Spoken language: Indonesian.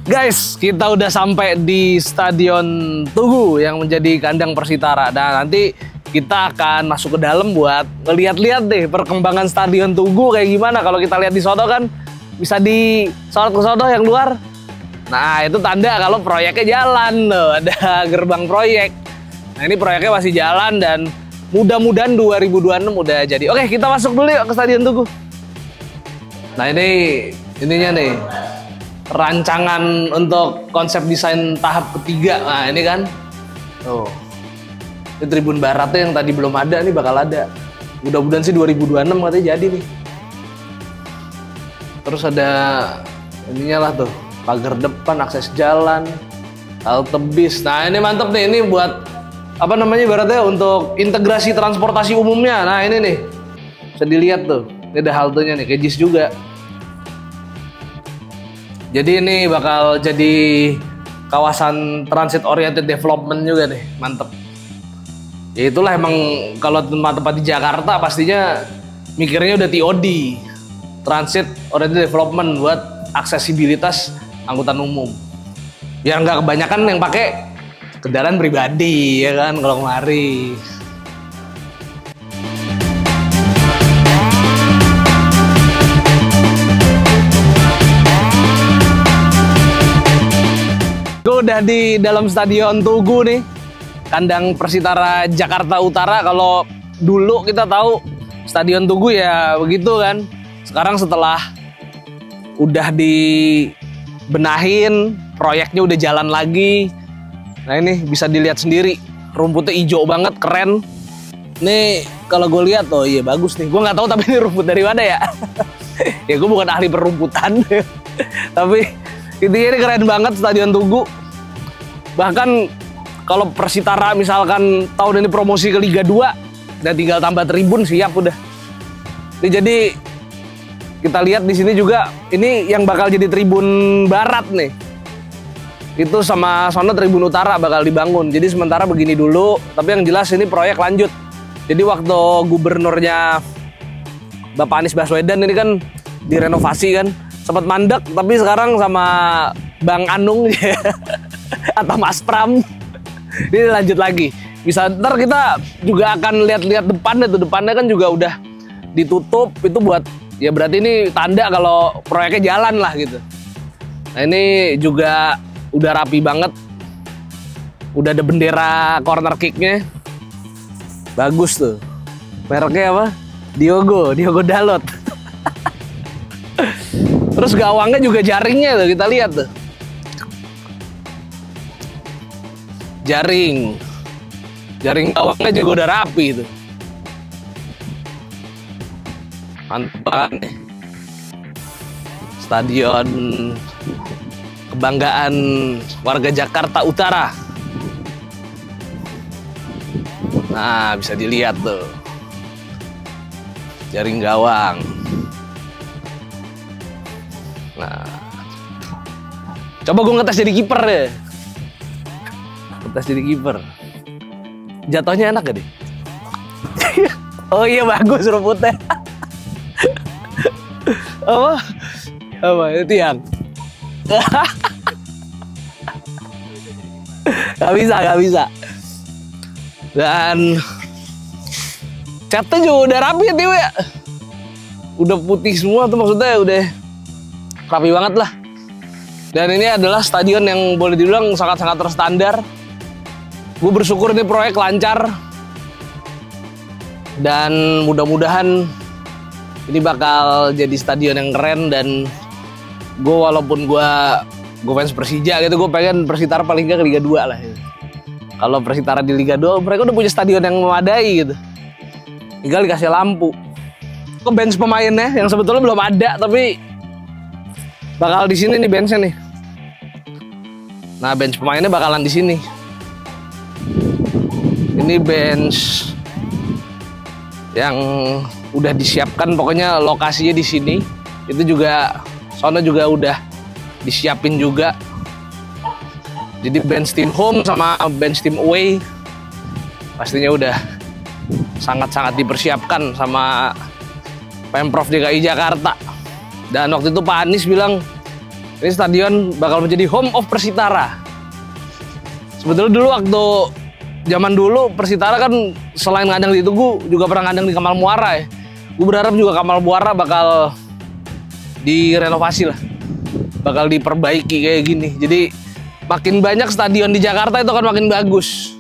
Guys, kita udah sampai di Stadion Tugu yang menjadi kandang Persitara. Dan nanti kita akan masuk ke dalam buat ngeliat-liat deh perkembangan Stadion Tugu kayak gimana. Kalau kita lihat di sono kan bisa disorot ke sono yang luar. Nah, itu tanda kalau proyeknya jalan loh, ada gerbang proyek. Nah, ini proyeknya masih jalan dan mudah-mudahan 2026 udah jadi. Oke, kita masuk dulu yuk ke Stadion Tugu. Nah, ininya nih. Rancangan untuk konsep desain tahap ketiga. Nah, ini kan. Tuh. Ini tribun baratnya yang tadi belum ada, nih bakal ada. Mudah-mudahan sih 2026 katanya jadi nih. Terus ada ininya lah tuh. Pagar depan, akses jalan, halte bis. Nah, ini mantep nih. Ini buat apa namanya ibaratnya untuk integrasi transportasi umumnya. Nah, ini nih. Bisa dilihat tuh. Ini ada haltenya nih, kayak JIS juga. Jadi ini bakal jadi kawasan transit oriented development juga nih, mantep. Ya itulah emang kalau tempat-tempat di Jakarta pastinya mikirnya udah TOD, transit oriented development buat aksesibilitas angkutan umum. Biar nggak kebanyakan yang pakai kendaraan pribadi ya kan kalau kemari. Gue udah di dalam Stadion Tugu nih, kandang Persitara Jakarta Utara. Kalau dulu kita tahu Stadion Tugu ya begitu kan. Sekarang setelah udah dibenahin, proyeknya udah jalan lagi. Nah, ini bisa dilihat sendiri, rumputnya hijau banget, keren. Nih kalau gue lihat, oh iya bagus nih. Gue nggak tahu tapi ini rumput dari mana ya. Ya gue bukan ahli perumputan, tapi intinya ini keren banget Stadion Tugu. Bahkan kalau Persitara misalkan tahun ini promosi ke Liga 2, dan tinggal tambah tribun siap udah. Ini jadi kita lihat di sini juga, ini yang bakal jadi tribun barat nih. Itu sama sono tribun utara bakal dibangun. Jadi sementara begini dulu, tapi yang jelas ini proyek lanjut. Jadi waktu gubernurnya Bapak Anies Baswedan ini kan direnovasi kan, sempat mandek, tapi sekarang sama Bang Anung atau Mas Pram ini lanjut lagi. Bisa ntar kita juga akan lihat-lihat depannya tuh, depannya kan juga udah ditutup. Itu buat ya berarti ini tanda kalau proyeknya jalan lah gitu. Nah, ini juga udah rapi banget, udah ada bendera corner kicknya, bagus tuh. Mereknya apa? Diogo Dalot. Terus gawangnya juga jaringnya tuh, kita lihat tuh. Jaring gawangnya juga udah rapi tuh. Mantap banget nih. Stadion kebanggaan warga Jakarta Utara. Nah, bisa dilihat tuh. Jaring gawang. Nah, coba gue ngetes jadi kiper deh. Ngetes jadi kiper. Jatuhnya enak gak deh? Oh iya bagus rumputnya. Apa itu yang? Gak bisa. Dan catnya juga udah rapi ya, Tiwi ya. Udah putih semua tuh, maksudnya udah rapi banget lah. Dan ini adalah stadion yang boleh dibilang sangat-sangat terstandar. Gue bersyukur ini proyek lancar. Dan mudah-mudahan ini bakal jadi stadion yang keren. Dan gue walaupun gue fans Persija gitu, gue pengen Persitara paling nggak ke Liga 2 lah gitu. Kalau Persitara di Liga 2, mereka udah punya stadion yang memadai gitu. Tinggal dikasih lampu. Ke bench pemainnya yang sebetulnya belum ada, tapi bakal di sini nih benchnya nih. Nah, bench pemainnya bakalan di sini. Ini bench yang udah disiapkan, pokoknya lokasinya di sini. Itu juga sono juga udah disiapin juga. Jadi bench tim home sama bench tim away pastinya udah sangat-sangat dipersiapkan sama Pemprov DKI Jakarta. Dan waktu itu Pak Anies bilang Ini stadion bakal menjadi home of Persitara. Sebetulnya dulu waktu zaman dulu Persitara kan selain ngandang di Tugu juga pernah ngandang di Kamal Muara ya. Gue berharap juga Kamal Muara bakal direnovasi lah, bakal diperbaiki kayak gini. Jadi makin banyak stadion di Jakarta itu akan makin bagus.